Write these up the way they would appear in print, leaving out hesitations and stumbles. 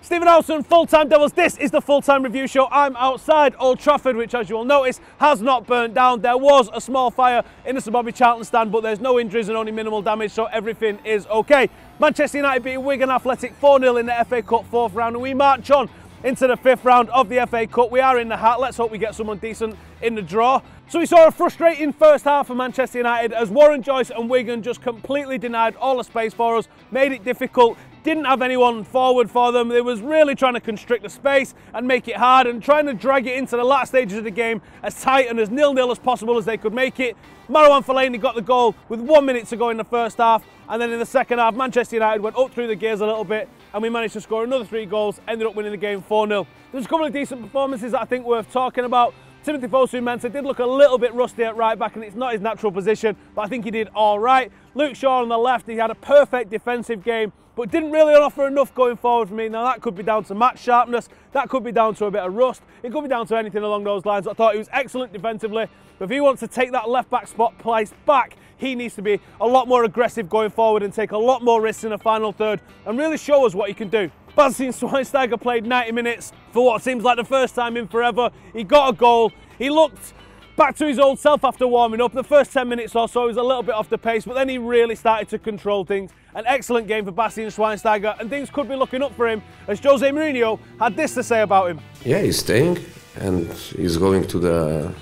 Stephen Howson, Full-Time Devils. This is the Full-Time Review Show. I'm outside Old Trafford, which, as you will notice, has not burnt down. There was a small fire in the Sir Bobby Charlton stand, but there's no injuries and only minimal damage, so everything is okay. Manchester United beat Wigan Athletic 4-0 in the FA Cup 4th round, and we march on into the 5th round of the FA Cup. We are in the hat. Let's hope we get someone decent in the draw. So we saw a frustrating first half for Manchester United as Warren Joyce and Wigan just completely denied all the space for us, made it difficult, didn't have anyone forward for them. They was really trying to constrict the space and make it hard and trying to drag it into the last stages of the game as tight and as nil-nil as possible as they could make it. Marouane Fellaini got the goal with 1 minute to go in the first half, and then in the second half Manchester United went up through the gears a little bit and we managed to score another 3 goals, ended up winning the game 4-0. There's a couple of decent performances that I think worth talking about. Timothy Fosu-Mensah did look a little bit rusty at right back and it's not his natural position, but I think he did all right. Luke Shaw on the left, he had a perfect defensive game, but didn't really offer enough going forward for me. Now that could be down to match sharpness, that could be down to a bit of rust, it could be down to anything along those lines. I thought he was excellent defensively, but if he wants to take that left back spot place back, he needs to be a lot more aggressive going forward and take a lot more risks in the final third and really show us what he can do. Bastian Schweinsteiger played 90 minutes for what seems like the first time in forever. He got a goal. He looked back to his old self after warming up. The first 10 minutes or so he was a little bit off the pace, but then he really started to control things. An excellent game for Bastian Schweinsteiger, and things could be looking up for him as Jose Mourinho had this to say about him. Yeah, he's staying and he's going to the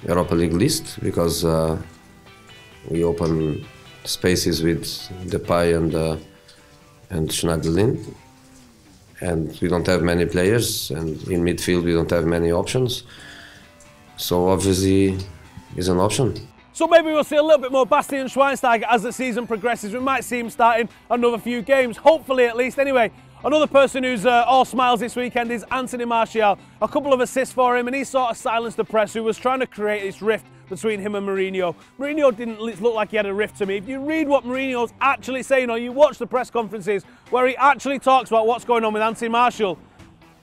Europa League list because we open spaces with Depay and Schneiderlin. And we don't have many players, and in midfield we don't have many options. So obviously he's an option. So maybe we'll see a little bit more Bastian Schweinsteiger as the season progresses. We might see him starting another few games, hopefully at least. Anyway, another person who's all smiles this weekend is Anthony Martial. A couple of assists for him and he sort of silenced the press who was trying to create this rift between him and Mourinho. Mourinho didn't look like he had a rift to me. If you read what Mourinho's actually saying or you watch the press conferences where he actually talks about what's going on with Anthony Martial,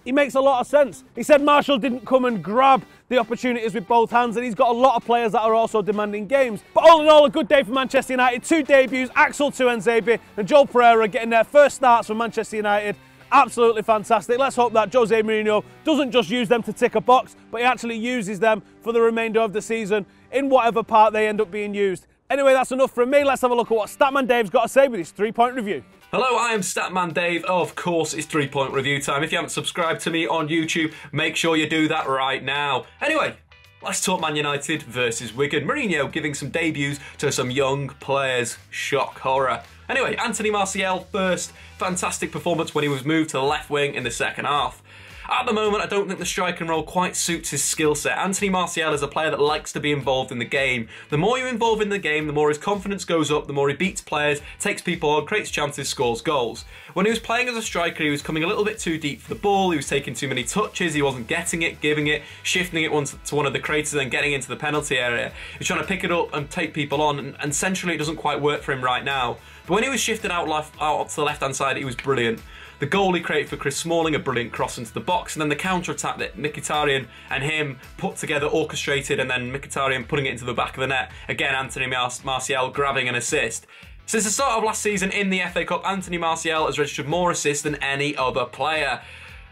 he makes a lot of sense. He said Martial didn't come and grab the opportunities with both hands, and he's got a lot of players that are also demanding games. But all in all, a good day for Manchester United. 2 debuts, Axel Tuanzebe and Joel Pereira getting their first starts for Manchester United. Absolutely fantastic. Let's hope that Jose Mourinho doesn't just use them to tick a box, but he actually uses them for the remainder of the season in whatever part they end up being used. Anyway, that's enough from me. Let's have a look at what Statman Dave's got to say with his 3-point review. Hello, I am Statman Dave. Of course, it's 3-point review time. If you haven't subscribed to me on YouTube, make sure you do that right now. Anyway, let's talk Man United versus Wigan. Mourinho giving some debuts to some young players. Shock horror. Anyway, Anthony Martial first. Fantastic performance when he was moved to the left wing in the second half. At the moment, I don't think the striking role quite suits his skill set. Anthony Martial is a player that likes to be involved in the game. The more you're involved in the game, the more his confidence goes up, the more he beats players, takes people on, creates chances, scores goals. When he was playing as a striker, he was coming a little bit too deep for the ball, he was taking too many touches, he wasn't getting it, giving it, shifting it once to one of the creators and then getting into the penalty area. He was trying to pick it up and take people on, and centrally it doesn't quite work for him right now. But when he was shifted out to the left-hand side, he was brilliant. The goal he created for Chris Smalling, a brilliant cross into the box, and then the counter-attack that Mkhitaryan and him put together, orchestrated, and then Mkhitaryan putting it into the back of the net. Again, Anthony Martial grabbing an assist. Since the start of last season in the FA Cup, Anthony Martial has registered more assists than any other player.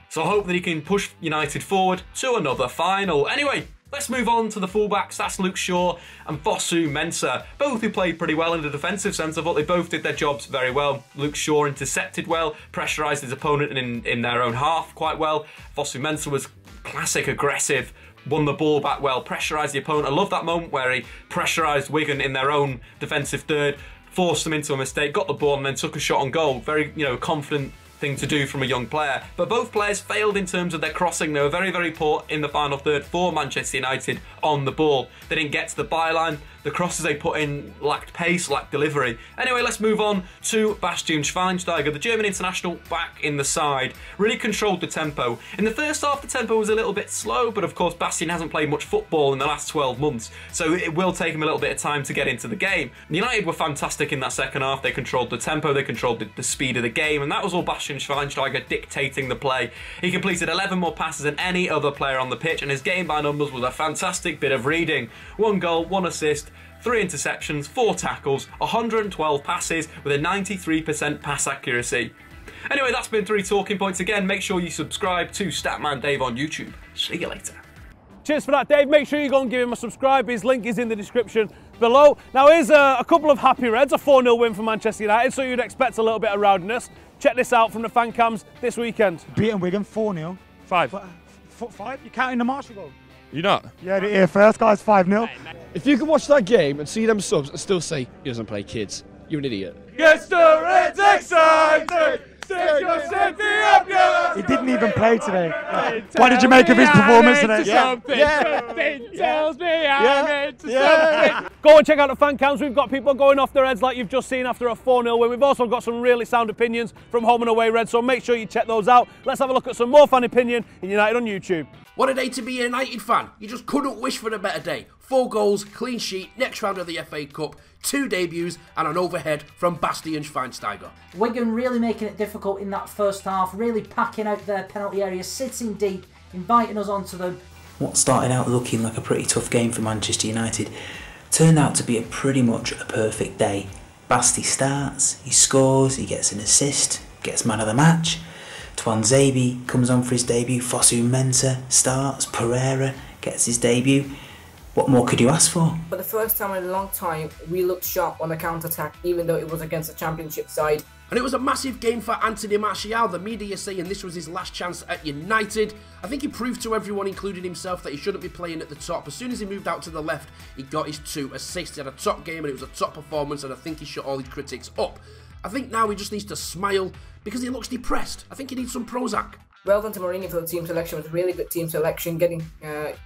So I hope that he can push United forward to another final. Anyway, let's move on to the fullbacks. That's Luke Shaw and Fosu-Mensah, both who played pretty well in the defensive sense. I thought they both did their jobs very well. Luke Shaw intercepted well, pressurised his opponent in their own half quite well. Fosu-Mensah was classic aggressive, won the ball back well, pressurised the opponent. I love that moment where he pressurised Wigan in their own defensive third, forced them into a mistake, got the ball and then took a shot on goal. Very, confident thing to do from a young player. But both players failed in terms of their crossing. They were very, very poor in the final third for Manchester United on the ball. They didn't get to the byline. The crosses they put in lacked pace, lacked delivery. Anyway, let's move on to Bastian Schweinsteiger, the German international back in the side. Really controlled the tempo. In the first half, the tempo was a little bit slow, but of course, Bastian hasn't played much football in the last 12 months, so it will take him a little bit of time to get into the game. United were fantastic in that second half. They controlled the tempo, they controlled the speed of the game, and that was all Bastian Schweinsteiger dictating the play. He completed 11 more passes than any other player on the pitch, and his game by numbers was a fantastic bit of reading. 1 goal, 1 assist, 3 interceptions, 4 tackles, 112 passes with a 93% pass accuracy. Anyway, that's been 3 talking points. Again, make sure you subscribe to Statman Dave on YouTube. See you later. Cheers for that, Dave. Make sure you go and give him a subscribe. His link is in the description below. Now, here's a couple of happy Reds, a 4-0 win for Manchester United, so you'd expect a little bit of rowdiness. Check this out from the fan cams this weekend. Beating Wigan 4-0. 5. 5? You're counting the Marshall goal? You're not? Yeah, the here first, guys, 5-0. If you can watch that game and see them subs and still say he doesn't play kids, you're an idiot. Gets the Reds excited! He didn't even play today. What did you make of his performance today? Go and check out the fan cams. We've got people going off their heads like you've just seen after a 4-0 win. We've also got some really sound opinions from home and away Reds, so make sure you check those out. Let's have a look at some more fan opinion in United on YouTube. What a day to be a United fan. You just couldn't wish for a better day. 4 goals, clean sheet, next round of the FA Cup, 2 debuts and an overhead from Basti and Schweinsteiger. Wigan really making it difficult in that first half, really packing out their penalty area, sitting deep, inviting us onto them. What started out looking like a pretty tough game for Manchester United turned out to be pretty much a perfect day. Basti starts, he scores, he gets an assist, gets man of the match. Tuanzebe comes on for his debut, Fosu Mensah starts, Pereira gets his debut. What more could you ask for? For the first time in a long time, we looked sharp on the counter-attack, even though it was against a championship side. And it was a massive game for Anthony Martial. The media saying this was his last chance at United. I think he proved to everyone, including himself, that he shouldn't be playing at the top. As soon as he moved out to the left, he got his 2 assists. He had a top game and it was a top performance, and I think he shut all his critics up. I think now he just needs to smile because he looks depressed. I think he needs some Prozac. Well done to Mourinho for the team selection. It was a really good team selection, giving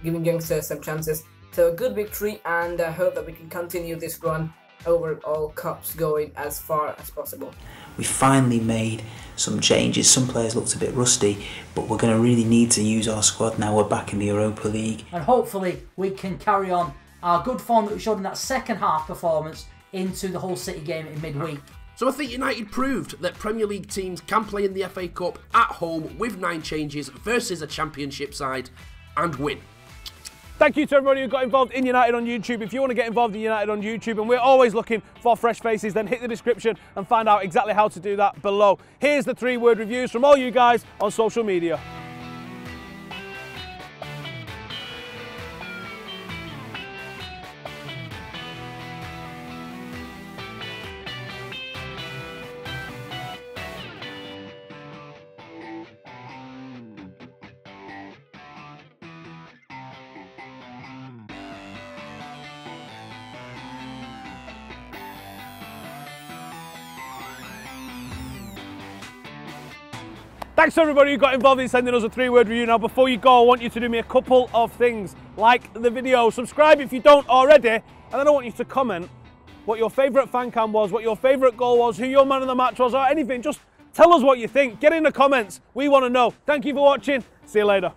youngsters some chances. So a good victory, and I hope that we can continue this run over all cups going as far as possible. We finally made some changes. Some players looked a bit rusty, but we're going to really need to use our squad now we're back in the Europa League. And hopefully we can carry on our good form that we showed in that second half performance into the Hull City game in midweek. So I think United proved that Premier League teams can play in the FA Cup at home with 9 changes versus a Championship side and win. Thank you to everybody who got involved in United on YouTube. If you want to get involved in United on YouTube, and we're always looking for fresh faces, then hit the description and find out exactly how to do that below. Here's the 3-word reviews from all you guys on social media. Thanks to everybody who got involved in sending us a 3-word review. Now, before you go, I want you to do me a couple of things. Like the video, subscribe if you don't already, and then I want you to comment what your favourite fan cam was, what your favourite goal was, who your man of the match was, or anything. Just tell us what you think. Get in the comments. We want to know. Thank you for watching. See you later.